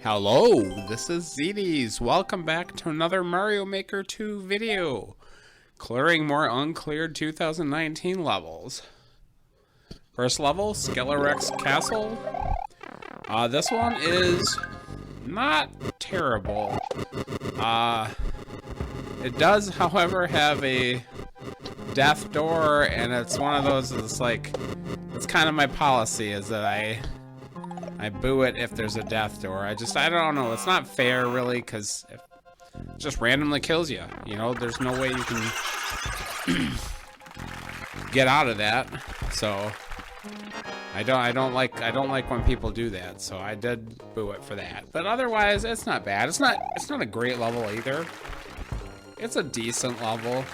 Hello, this is Zedis. Welcome back to another Mario Maker 2 video. Clearing more uncleared 2019 levels. First level, Skelerex Castle. This one is not terrible. It does, however, have a death door, and it's one of those that's like, it's kind of my policy, is that I boo it if there's a death door. I don't know. It's not fair, really, because it just randomly kills you. You know, there's no way you can get out of that. So I don't like when people do that. So I did boo it for that. But otherwise, it's not bad. It's not a great level either. It's a decent level.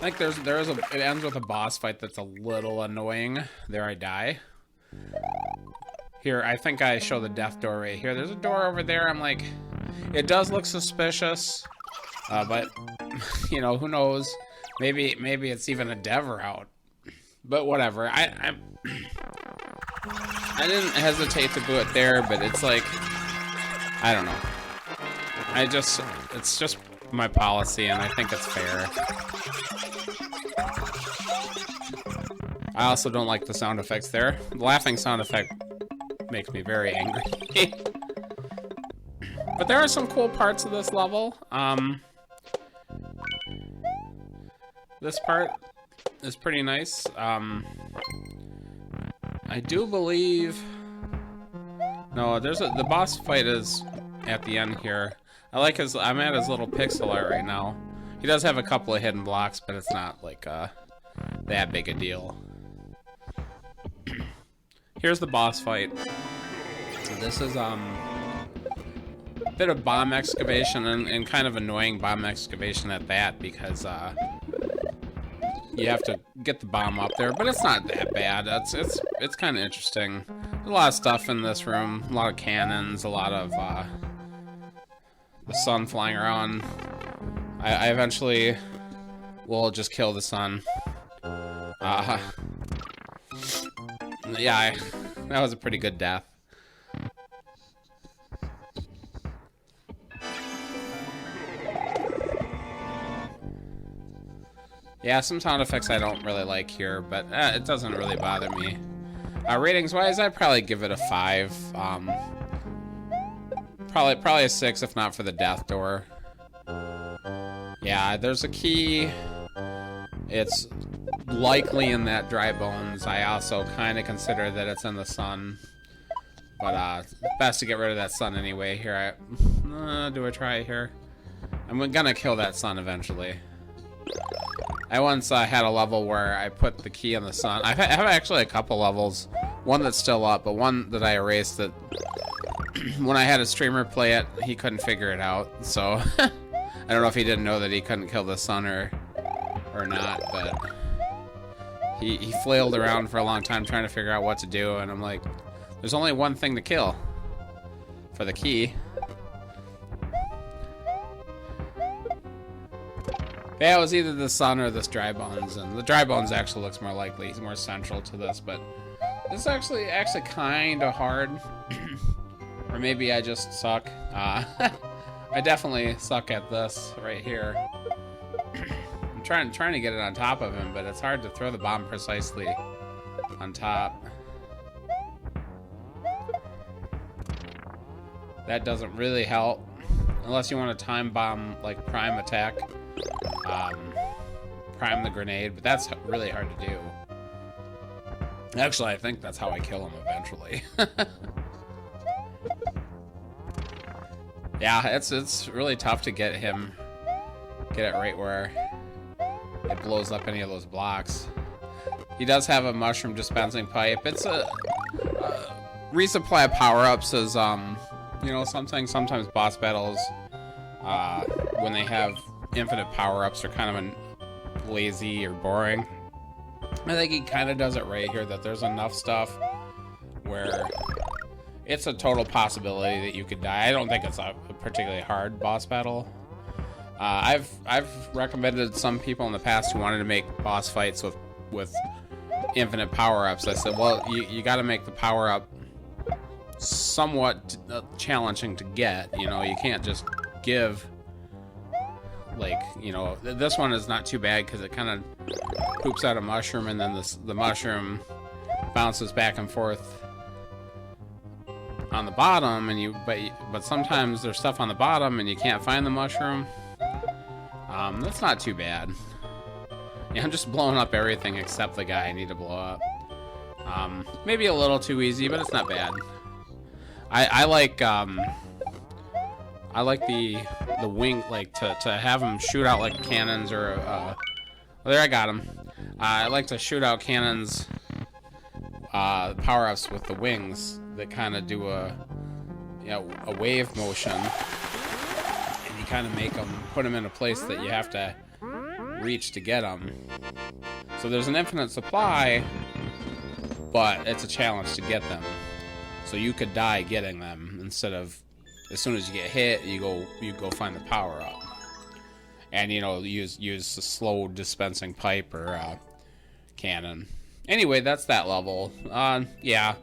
Like it ends with a boss fight that's a little annoying. There I die. Here, I think I show the death door right here. There's a door over there. I'm like, it does look suspicious, but you know, who knows? Maybe it's even a dev route. But whatever. I didn't hesitate to boo it there, but it's like, I don't know. It's just my policy, and I think it's fair. I also don't like the sound effects there. The laughing sound effect makes me very angry. But there are some cool parts of this level. This part is pretty nice. I do believe... No, the boss fight is at the end here. I'm at his little pixel art right now. He does have a couple of hidden blocks, but it's not like that big a deal. Here's the boss fight. So this is a bit of bomb excavation and kind of annoying bomb excavation at that, because you have to get the bomb up there, but it's not that bad. It's kind of interesting. There's a lot of stuff in this room, a lot of cannons, a lot of the sun flying around. I eventually will just kill the sun. Yeah, that was a pretty good death. Yeah, some sound effects I don't really like here, but it doesn't really bother me. Ratings-wise, I'd probably give it a 5. Probably a 6 if not for the death door. Yeah, there's a key. It's likely in that dry bones. I also kind of consider that it's in the sun, but best to get rid of that sun anyway. Here, do I try here? I'm gonna kill that sun eventually. I once had a level where I put the key in the sun. I have actually a couple levels, one that's still up, but one that I erased that when I had a streamer play it, he couldn't figure it out. So I don't know if he didn't know that he couldn't kill the sun or not, but he flailed around for a long time trying to figure out what to do, and I'm like, there's only one thing to kill for the key. Yeah, it was either the sun or this dry bones, and the dry bones actually looks more likely. He's more central to this, but this is actually kind of hard. Or maybe I just suck. I definitely suck at this right here. I'm trying to get it on top of him, but it's hard to throw the bomb precisely on top. That doesn't really help, unless you want to time bomb, like prime attack. Prime the grenade, but that's really hard to do. Actually, I think that's how I kill him eventually. Yeah, it's really tough to get it right where it blows up any of those blocks. He does have a mushroom dispensing pipe. It's a resupply of power-ups is you know, sometimes boss battles when they have infinite power-ups are kind of lazy or boring. I think he kind of does it right here, that there's enough stuff where it's a total possibility that you could die. I don't think it's a particularly hard boss battle. I've recommended some people in the past who wanted to make boss fights with infinite power-ups. I said, well, you got to make the power-up somewhat challenging to get. You know, you can't just give, like, you know, this one is not too bad because it kind of poops out a mushroom, and then the mushroom bounces back and forth on the bottom, and but sometimes there's stuff on the bottom and you can't find the mushroom. That's not too bad. Yeah, I'm just blowing up everything except the guy I need to blow up. Maybe a little too easy, but it's not bad. I like the wing, like to have them shoot out like cannons, or well, there, I got him. I like to shoot out cannons, power-ups with the wings that kind of do a wave motion, and you kind of make them, put them in a place that you have to reach to get them. So there's an infinite supply, but it's a challenge to get them. So you could die getting them instead of, as soon as you get hit, you go find the power up, and you know, use a slow dispensing pipe or cannon. Anyway, that's that level. Yeah,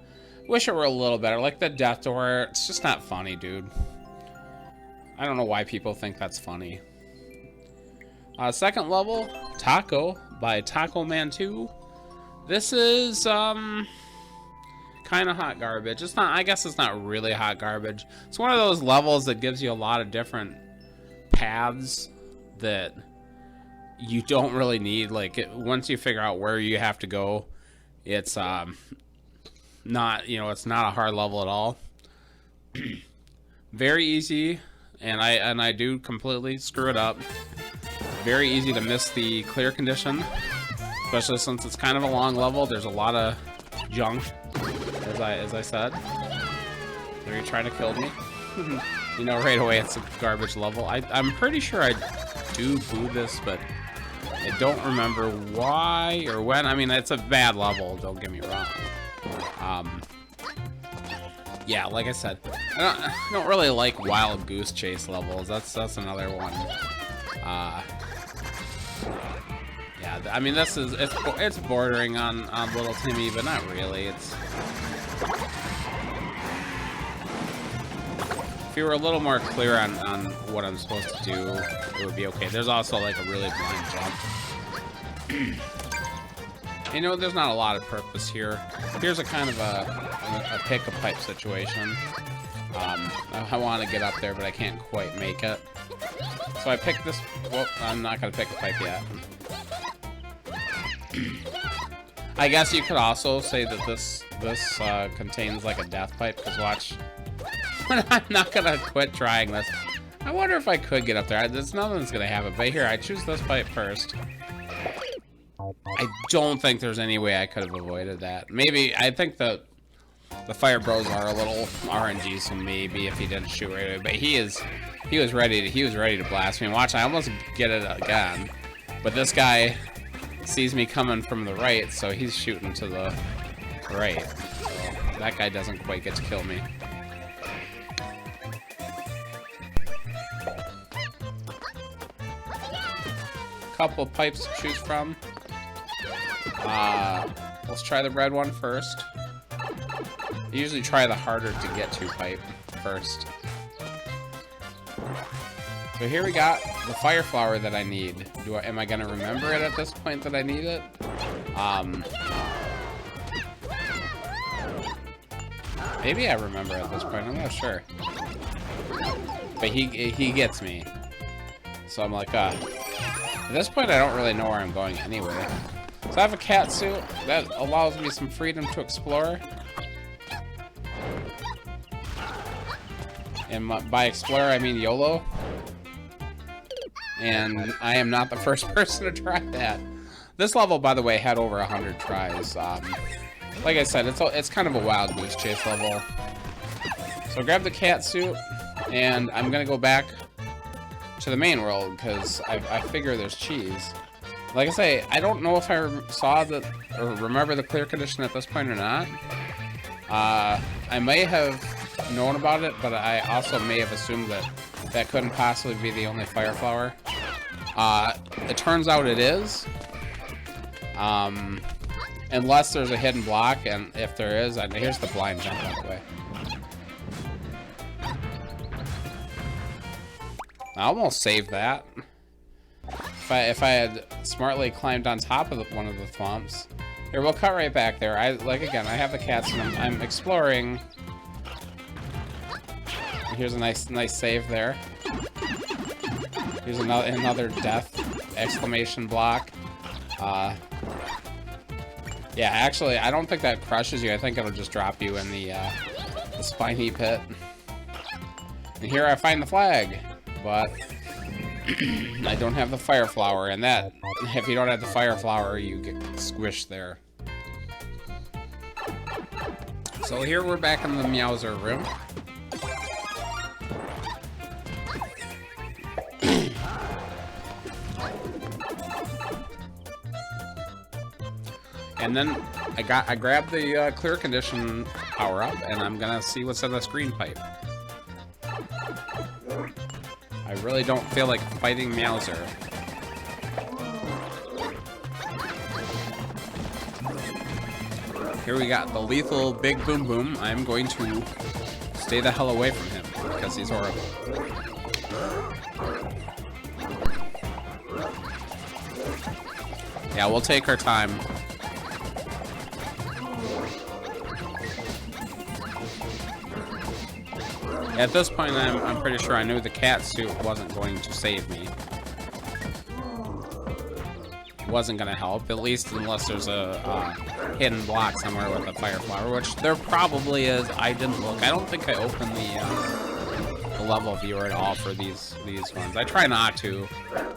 wish it were a little better. Like the death door, it's just not funny, dude. I don't know why people think that's funny. Second level, Taco by Taco Man 2. This is kind of hot garbage. It's not, I guess it's not really hot garbage. It's one of those levels that gives you a lot of different paths that you don't really need. Like, once you figure out where you have to go, it's not, you know, it's not a hard level at all. Very easy, and I do completely screw it up. Very easy to miss the clear condition, especially since it's kind of a long level. There's a lot of junk, as I said. They're trying to kill me. You know, right away it's a garbage level. I'm pretty sure I do boo this, but I don't remember why or when. I mean, it's a bad level, don't get me wrong. Yeah, like I said, I don't really like Wild Goose Chase levels. That's another one. Yeah, I mean, it's bordering on Little Timmy, but not really. It's, if you were a little more clear on what I'm supposed to do, it would be okay. There's also like a really blind jump. You know, there's not a lot of purpose here. Here's a kind of a pick-a-pipe situation. I want to get up there, but I can't quite make it. So I picked this. Well, I'm not gonna pick the pipe yet. I guess you could also say that this contains like a death pipe, because watch. I'm not gonna quit trying this. I wonder if I could get up there. There's nothing that's gonna happen. But here, I choose this pipe first. I don't think there's any way I could have avoided that. Maybe, I think the Fire Bros are a little RNG, so maybe if he didn't shoot right away. But he was ready to blast me. Watch, I almost get it again. But this guy sees me coming from the right, so he's shooting to the right. So that guy doesn't quite get to kill me. Couple pipes to choose from. Let's try the red one first. I usually try the harder to get to pipe first. So here we got the fire flower that I need. Am I gonna remember it at this point that I need it? Maybe I remember at this point. I'm not sure. But he gets me. So I'm like, at this point I don't really know where I'm going anyway. So I have a cat suit that allows me some freedom to explore. And by explore, I mean YOLO. And I am not the first person to try that. This level, by the way, had over 100 tries. Like I said, it's kind of a Wild Goose Chase level. So grab the cat suit, and I'm gonna go back to the main world because I figure there's cheese. Like I say, I don't know if I saw that or remember the clear condition at this point or not. I may have known about it, but I also may have assumed that couldn't possibly be the only fire flower. It turns out it is. Unless there's a hidden block, and if there is, here's the blind jump, by the way. I almost saved that. If I had smartly climbed on top of one of the thwomps. Here, we'll cut right back there. Again, I have the cats and I'm exploring. Here's a nice save there. Here's another death exclamation block. Yeah, actually, I don't think that crushes you. I think it'll just drop you in the spiny pit. And here I find the flag, but I don't have the fire flower, and that, if you don't have the fire flower, you get squished there. So here we're back in the Meowser room. And then I grabbed the clear condition power up, and I'm gonna see what's in the screen pipe. I really don't feel like fighting Meowser. Here we got the lethal Big Boom Boom. I'm going to stay the hell away from him because he's horrible. Yeah, we'll take our time. At this point, I'm pretty sure I knew the cat suit wasn't going to save me. It wasn't going to help, at least unless there's a hidden block somewhere with a fire flower, which there probably is. I didn't look. I don't think I opened the level viewer at all for these ones. I try not to,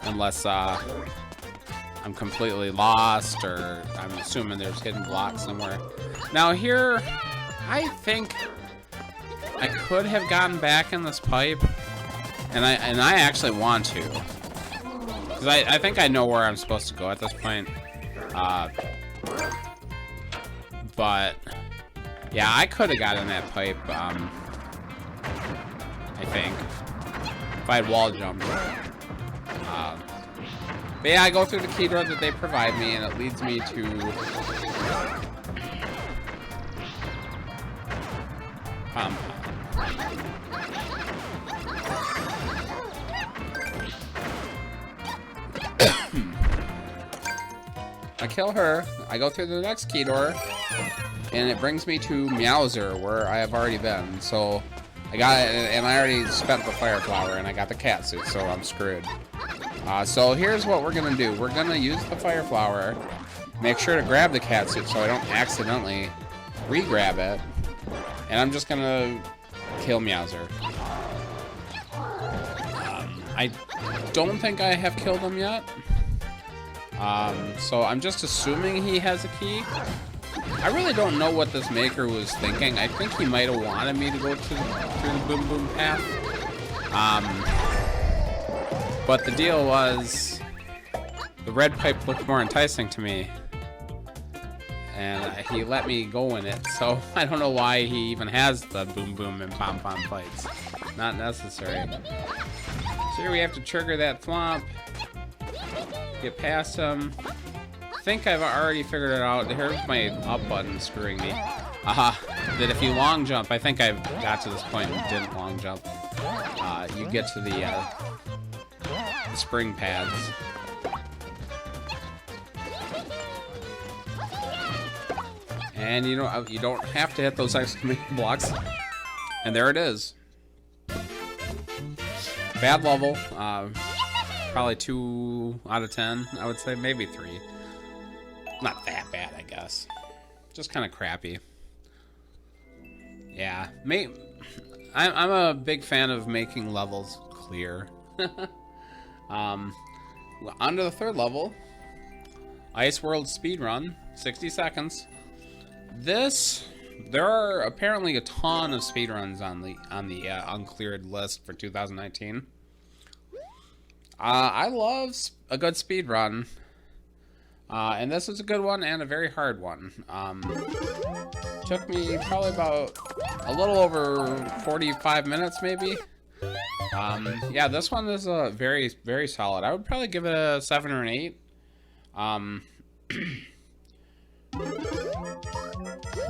unless I'm completely lost, or I'm assuming there's hidden blocks somewhere. Now here, I think I could have gotten back in this pipe, and I actually want to, because I think I know where I'm supposed to go at this point. But yeah, I could have gotten in that pipe. I think if I had wall jumped. But yeah, I go through the key door that they provide me, and it leads me to I kill her, I go through the next key door, and it brings me to Meowser, where I have already been. So I got it, and I already spent the fire flower, and I got the cat suit, so I'm screwed. So here's what we're gonna do. We're gonna use the fire flower, make sure to grab the cat suit so I don't accidentally re-grab it, and I'm just gonna kill Meowser. I don't think I have killed him yet. So I'm just assuming he has a key. I really don't know what this maker was thinking. I think he might have wanted me to go through the Boom Boom path. But the deal was, the red pipe looked more enticing to me, and he let me go in it, so I don't know why he even has the Boom Boom and Pom Pom fights. Not necessary. So here we have to trigger that thwomp, get past him. I think I've already figured it out. Here's my up button screwing me. That if you long jump, I think I got to this point and didn't long jump. You get to the spring pads. And you don't have to hit those exclamation blocks. And there it is. Bad level. Probably 2 out of 10, I would say. Maybe 3. Not that bad, I guess. Just kind of crappy. Yeah. I'm a big fan of making levels clear. On to the third level. Ice World Speedrun. 60 seconds. There are apparently a ton of speedruns on the Uncleared list for 2019. I love a good speedrun. And this is a good one and a very hard one. Took me probably about a little over 45 minutes, maybe. Yeah, this one is very, very solid. I would probably give it a 7 or an 8.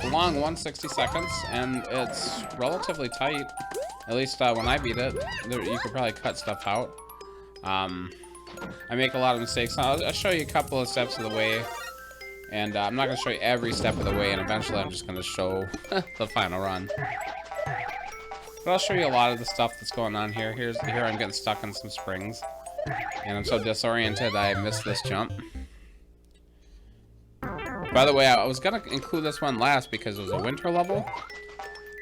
Long 160 seconds, and it's relatively tight. At least when I beat it, you could probably cut stuff out. I make a lot of mistakes. I'll show you a couple of steps of the way, and I'm not going to show you every step of the way, and eventually I'm just going to show the final run. But I'll show you a lot of the stuff that's going on here. Here I'm getting stuck in some springs, and I'm so disoriented I missed this jump. By the way, I was going to include this one last because it was a winter level.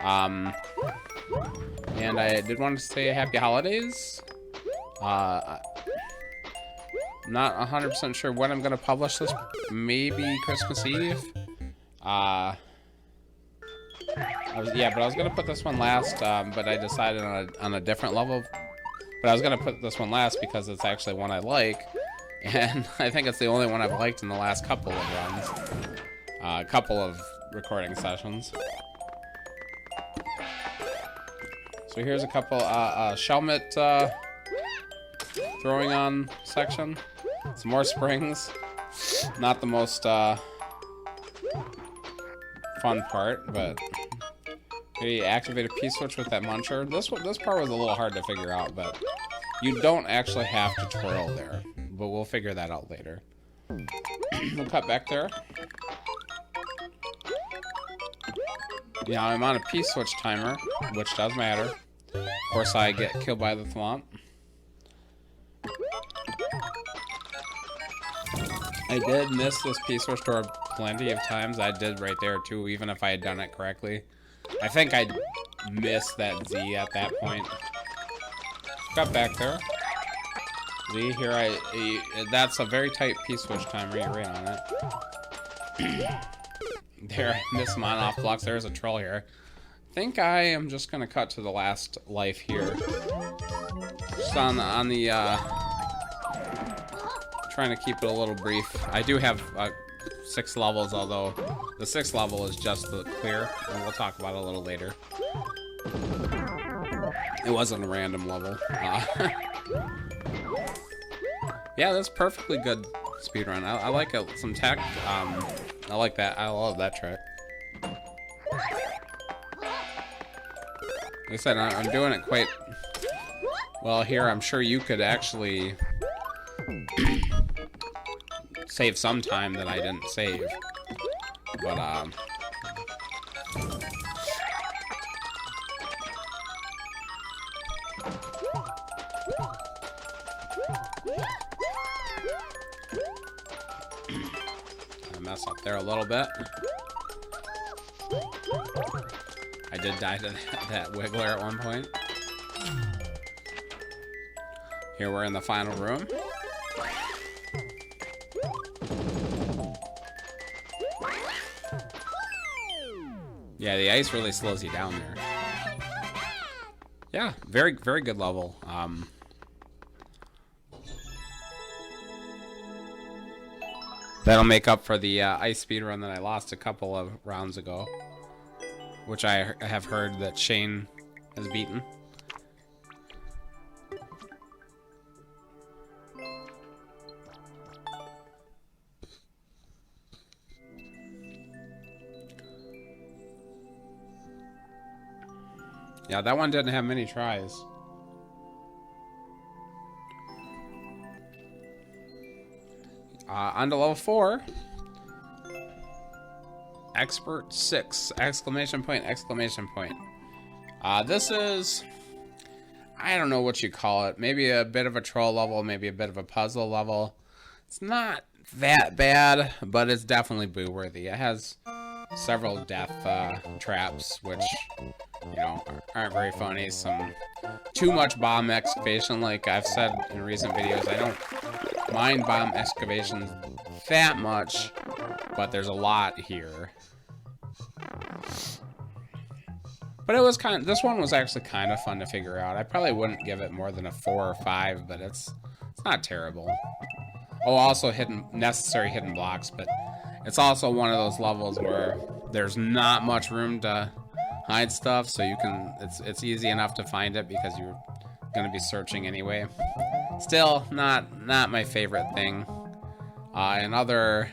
And I did want to say happy holidays. Not 100% sure when I'm going to publish this. Maybe Christmas Eve. But I was going to put this one last, but I decided on a different level. But I was going to put this one last because it's actually one I like. And I think it's the only one I've liked in the last couple of runs. A couple of recording sessions. So here's a couple Shelmet throwing on section. Some more springs. Not the most fun part, but you activate a P-switch with that muncher. This part was a little hard to figure out, but you don't actually have to twirl there. But we'll figure that out later. We'll cut back there. Yeah, I'm on a P-switch timer, which does matter. Of course, I get killed by the thwomp. I did miss this P-switch door plenty of times. I did right there, too, even if I had done it correctly. I think I missed that Z at that point. Cut back there. Z, here that's a very tight P-switch timer. You're right on it. There, I missed some on-off blocks. There's a troll here. I think I am just going to cut to the last life here. Just on the trying to keep it a little brief. I do have 6 levels, although the 6th level is just the clear, and we'll talk about it a little later. It wasn't a random level. Yeah, that's perfectly good speedrun. I like it. Some tech. I like that. I love that trick. Like I said, I'm doing it quite well here. I'm sure you could actually save some time that I didn't save. But, I mess up there a little bit. I did die to that wiggler at one point. Here we're in the final room. Yeah, the ice really slows you down there. Yeah, very, very good level. That'll make up for the ice speedrun that I lost a couple of rounds ago, which I have heard that Shane has beaten. Yeah, that one didn't have many tries. On to level 4. Expert 6! Exclamation point, exclamation point. This is... I don't know what you call it. Maybe a bit of a troll level, maybe a bit of a puzzle level. It's not that bad, but it's definitely boo-worthy. It has several death traps, which, you know, aren't very funny. Some too much bomb excavation, like I've said in recent videos. I don't mind bomb excavations that much, but there's a lot here. But it was this one was actually kind of fun to figure out. I probably wouldn't give it more than a 4 or 5, but it's not terrible. Oh, also necessary hidden blocks, but it's also one of those levels where there's not much room to hide stuff, so you can it's easy enough to find it because you're going to be searching anyway. Still not my favorite thing. In other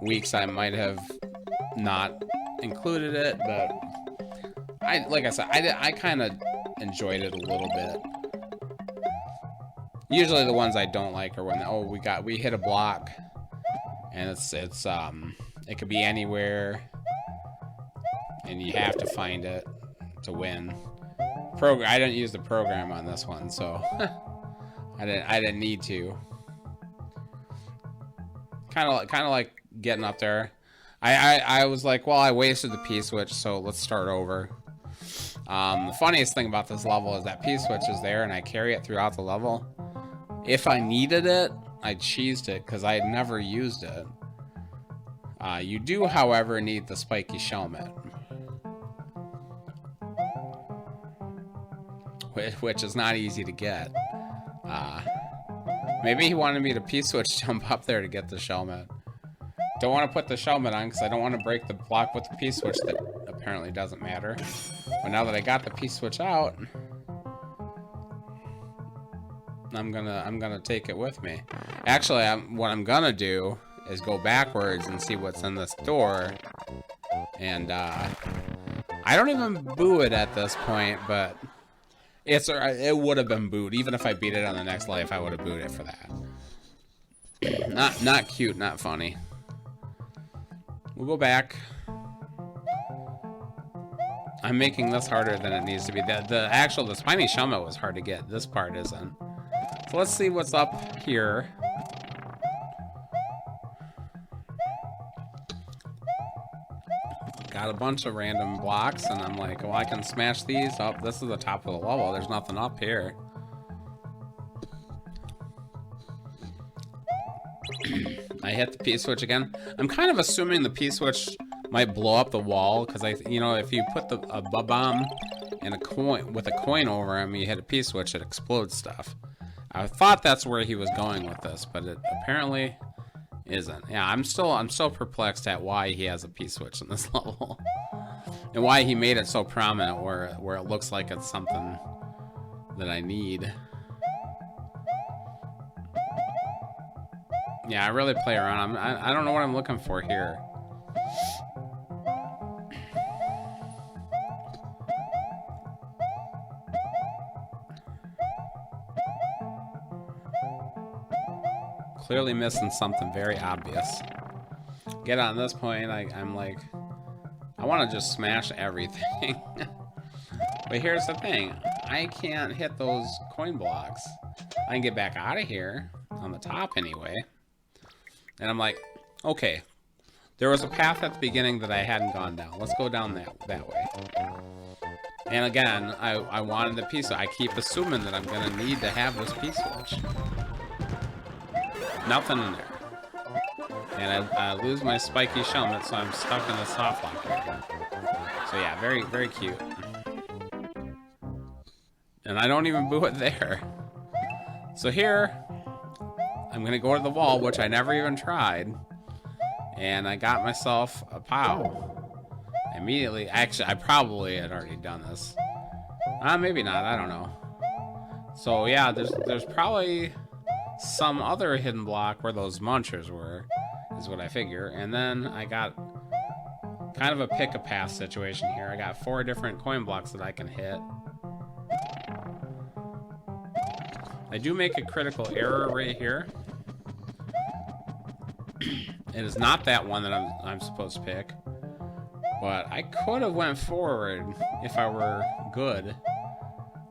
weeks I might have not included it, but like I said, I kind of enjoyed it a little bit. Usually the ones I don't like are when, oh, we hit a block, and it could be anywhere, and you have to find it to win. I didn't use the program on this one, so I didn't need to. Kind of like getting up there. I was like, well, I wasted the P-switch, so let's start over. The funniest thing about this level is that P-switch is there, and I carry it throughout the level. If I needed it, I cheesed it, because I had never used it. You do, however, need the spiky helmet, which is not easy to get. Maybe he wanted me to P-switch jump up there to get the helmet. Don't want to put the helmet on because I don't want to break the block with the P-switch that apparently doesn't matter. But now that I got the P-switch out, I'm gonna take it with me. Actually, what I'm gonna do is go backwards and see what's in this door. And I don't even boo it at this point, but it would have been booed. Even if I beat it on the next life, I would have booed it for that. Not cute, not funny. We'll go back. I'm making this harder than it needs to be. The spiny helmet was hard to get. This part isn't. So let's see what's up here. Got a bunch of random blocks, and I'm like, well, I can smash these up. This is the top of the level. There's nothing up here. I hit the P-switch again. I'm kind of assuming the P-switch might blow up the wall, because if you put a bomb and a coin with a coin over him, you hit a P-switch, it explodes stuff. I thought that's where he was going with this, but it apparently isn't. Yeah, I'm still perplexed at why he has a P-switch in this level, and why he made it so prominent where it looks like it's something that I need. Yeah, I really play around. I don't know what I'm looking for here. Clearly missing something very obvious. Get on this point, I'm like, I want to just smash everything. But here's the thing. I can't hit those coin blocks. I can get back out of here, on the top anyway. And I'm like, okay, there was a path at the beginning that I hadn't gone down. Let's go down that way. And again, I wanted the P-switch. I keep assuming that I'm going to need to have this P-switch. Nothing in there. And I lose my spiky helmet, so I'm stuck in the soft lock area. So yeah, very, very cute. And I don't even boo it there. So here, I'm gonna go to the wall, which I never even tried. And I got myself a POW. Immediately, actually, I probably had already done this. Maybe not, I don't know. So yeah, there's probably some other hidden block where those munchers were, is what I figure. And then I got kind of a pick-a-path situation here. I got 4 different coin blocks that I can hit. I do make a critical error right here. It is not that one that I'm supposed to pick, but I could have went forward if I were good,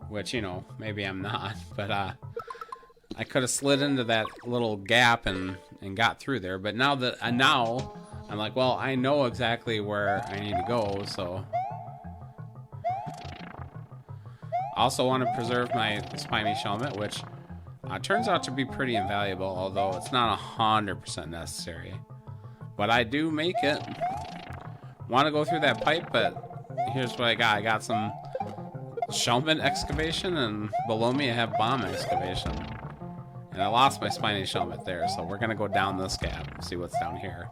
which, maybe I'm not, but I could have slid into that little gap and got through there. But now I'm like, well, I know exactly where I need to go, so I also want to preserve my spiny helmet, which turns out to be pretty invaluable, although it's not 100% necessary. But I do make it. Want to go through that pipe, but here's what I got. I got some helmet excavation, and below me I have bomb excavation. And I lost my spiny helmet there, so we're going to go down this gap and see what's down here.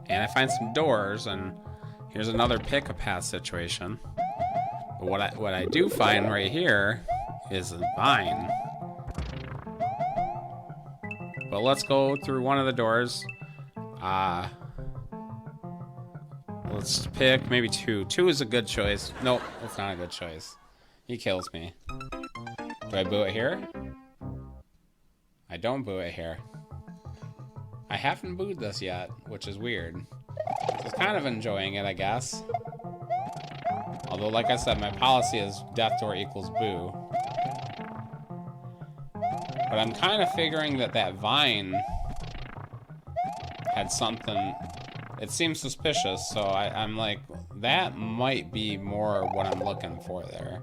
And I find some doors, and here's another pick-a-path situation. But what I do find right here is a vine. But let's go through one of the doors. Let's pick maybe 2. 2 is a good choice. Nope, it's not a good choice. He kills me. Do I boo it here? I don't boo it here. I haven't booed this yet, which is weird. So I was kind of enjoying it, I guess. Although, like I said, my policy is death door equals boo. But I'm kind of figuring that that vine had something... It seems suspicious, so I'm like, that might be more what I'm looking for there.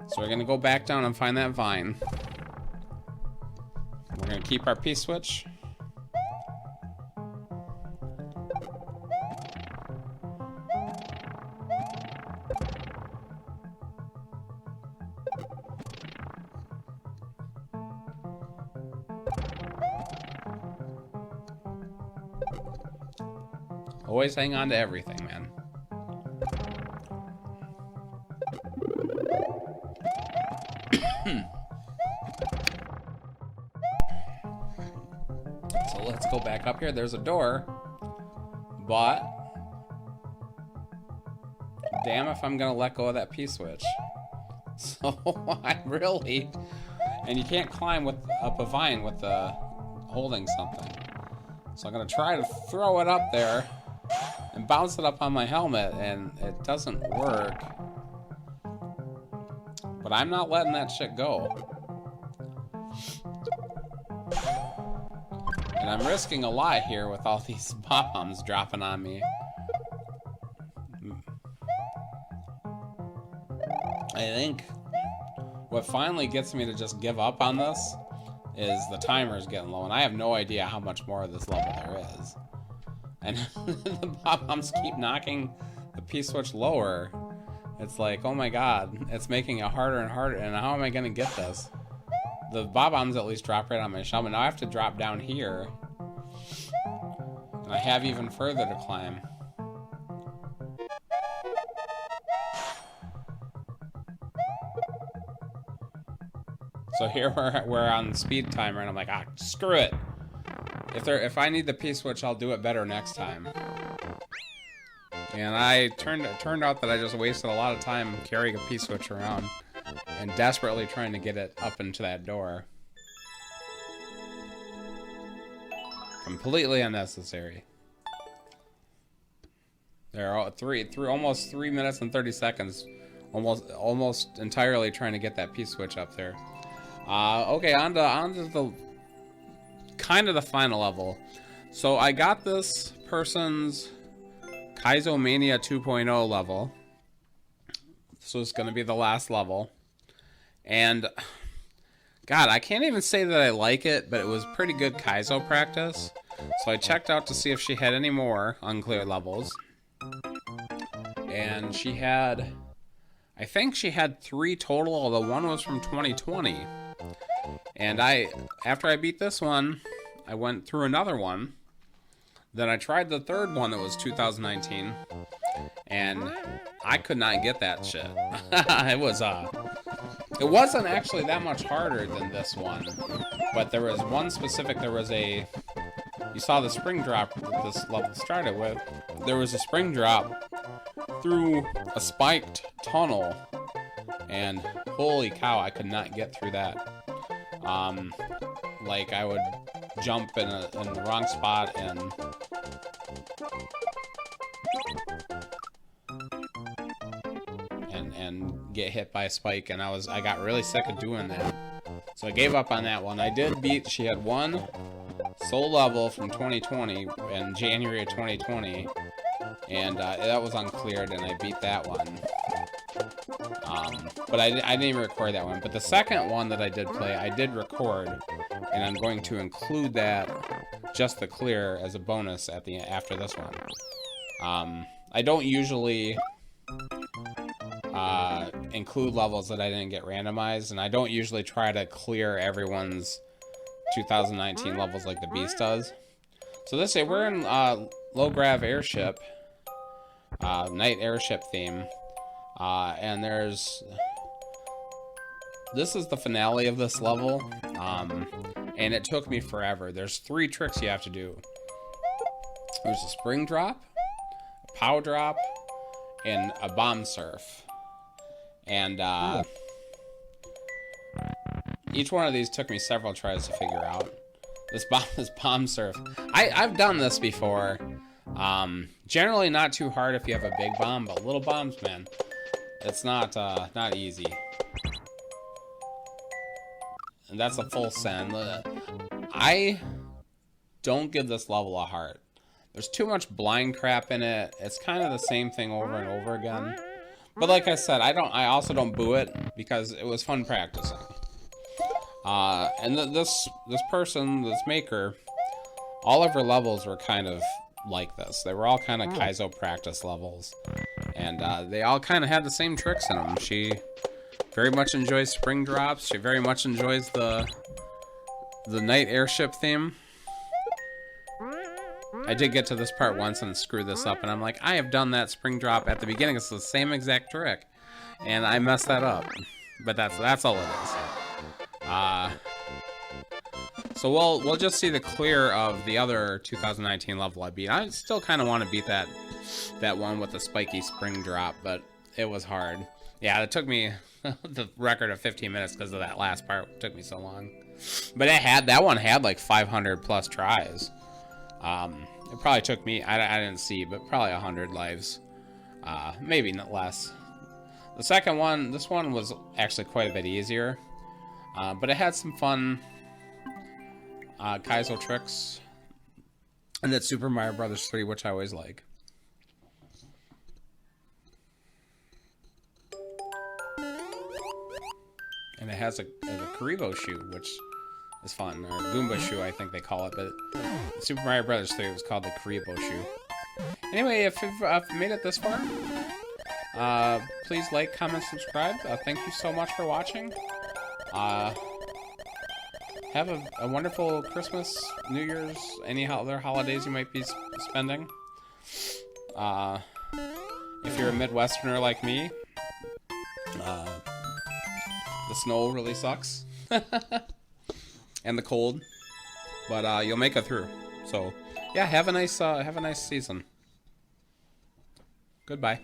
So we're going to go back down and find that vine. We're going to keep our P-switch. Always hang on to everything, man. So let's go back up here. There's a door. But damn if I'm gonna let go of that P-switch. So I really... And you can't climb up a vine with holding something. So I'm gonna try to throw it up there and bounce it up on my helmet, and it doesn't work. But I'm not letting that shit go. And I'm risking a lot here with all these bombs dropping on me. I think what finally gets me to just give up on this is the timer is getting low, and I have no idea how much more of this level there is. And the bombs keep knocking the P-switch lower. It's like, oh my god, it's making it harder and harder, and how am I gonna get this? The bombs at least drop right on my shell, but now I have to drop down here. And I have even further to climb. So here we're on the speed timer, and I'm like, screw it. If I need the P-switch, I'll do it better next time. And I turned out that I just wasted a lot of time carrying a P-switch around and desperately trying to get it up into that door. Completely unnecessary. There are through almost 3 minutes and 30 seconds, almost entirely trying to get that P-switch up there. Okay, on to the kind of the final level. So I got this person's Kaizomania 2.0 level. So it's going to be the last level. And God, I can't even say that I like it, but it was pretty good Kaizo practice. So I checked out to see if she had any more uncleared levels. And she had, I think she had 3 total, although one was from 2020. And after I beat this one, I went through another one. Then I tried the third one that was 2019, and I could not get that shit. It wasn't actually that much harder than this one, but there was one specific, you saw the spring drop that this level started with. There was a spring drop through a spiked tunnel, and holy cow, I could not get through that. Like I would jump in the wrong spot and get hit by a spike, and I got really sick of doing that. So I gave up on that one. I did beat, she had one soul level from 2020 in January of 2020, and that was uncleared, and I beat that one. But I didn't even record that one. But the second one that I did play, I did record, and I'm going to include that, just the clear, as a bonus after this one. I don't usually include levels that I didn't get randomized, and I don't usually try to clear everyone's 2019 levels like the Beast does. So this way, we're in low grav airship, night airship theme, and there's this is the finale of this level, and it took me forever. There's 3 tricks you have to do. There's a spring drop, a pow drop, and a bomb surf. And each one of these took me several tries to figure out. This bomb surf. I've done this before. Generally not too hard if you have a big bomb, but little bombs, man, it's not easy. And that's a full send. I don't give this level a heart. There's too much blind crap in it. It's kind of the same thing over and over again. But like I said, I also don't boo it because it was fun practicing. And this person, this maker, all of her levels were kind of like this. They were all kind of Kaizo practice levels, and they all kind of had the same tricks in them. She very much enjoys spring drops. She very much enjoys the night airship theme. I did get to this part once and screw this up, and I'm like, I have done that spring drop at the beginning. It's the same exact trick, and I messed that up. But that's all it is. So we'll just see the clear of the other 2019 level I beat. I still kind of want to beat that one with the spiky spring drop, but it was hard. Yeah, it took me the record of 15 minutes because of that last part. It took me so long. But that one had like 500 plus tries. It probably took me, I didn't see, but probably 100 lives. Maybe not less. The second one, this one was actually quite a bit easier. But it had some fun Kaizo tricks. And it's Super Mario Brothers 3, which I always like. And it has a Karibo shoe, which is fun. Or Goomba shoe, I think they call it. But Super Mario Brothers 3 was called the Karibo shoe. Anyway, if you've made it this far, please like, comment, subscribe. Thank you so much for watching. Have a wonderful Christmas, New Year's, any other holidays you might be spending. If you're a Midwesterner like me, the snow really sucks. And the cold. But you'll make it through. So, yeah, have a nice season. Goodbye.